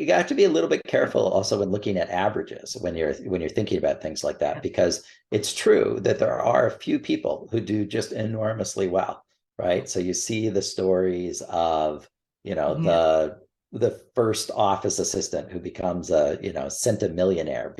you got to be a little bit careful also when looking at averages when you're thinking about things like that, because it's true that there are a few people who do just enormously well, right? So you see the stories of, the first office assistant who becomes a, centimillionaire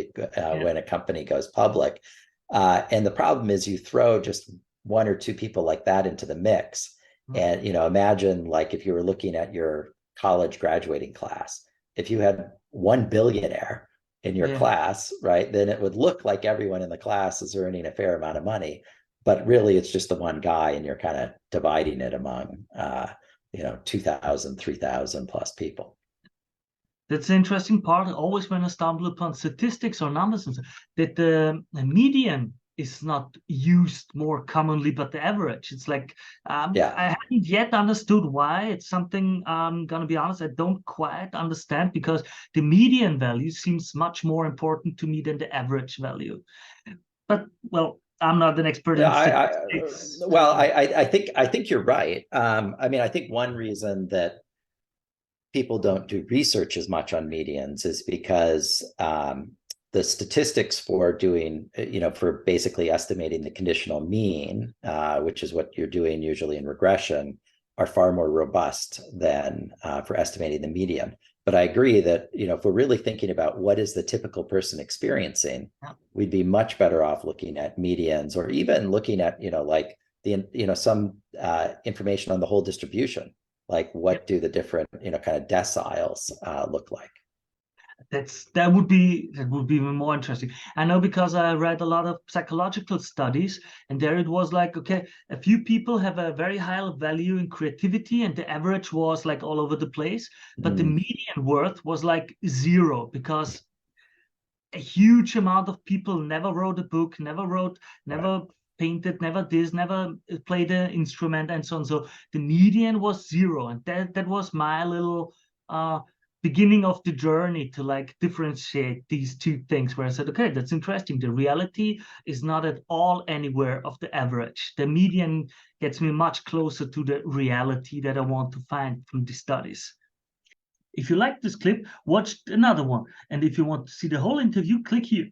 when a company goes public. And the problem is you throw just one or two people like that into the mix. And, imagine like if you were looking at your college graduating class, if you had one billionaire in your class, right, then it would look like everyone in the class is earning a fair amount of money, but really it's just the one guy, and you're kind of dividing it among 2,000, 3,000 plus people. That's the interesting part. Always when I stumble upon statistics or numbers, that the median is not used more commonly, but the average. It's like, I haven't yet understood why. It's something, I'm going to be honest, I don't quite understand, because the median value seems much more important to me than the average value. But, well, I'm not an expert in statistics. I think you're right. I think one reason that people don't do research as much on medians is because the statistics for doing, for basically estimating the conditional mean, which is what you're doing usually in regression, are far more robust than for estimating the median. But I agree that, if we're really thinking about what is the typical person experiencing, we'd be much better off looking at medians, or even looking at, some information on the whole distribution. Like what do the different, kind of deciles look like? That would be even more interesting. I know, because I read a lot of psychological studies, and there it was like, okay, a few people have a very high value in creativity, and the average was like all over the place, but the median worth was like 0, because a huge amount of people never wrote a book, never painted, never played an instrument, and so on. So the median was 0, and that was my little beginning of the journey to like differentiate these two things, where I said, okay, that's interesting. The reality is not at all anywhere of the average. The median gets me much closer to the reality that I want to find from the studies. If you like this clip, watch another one. And if you want to see the whole interview, click here.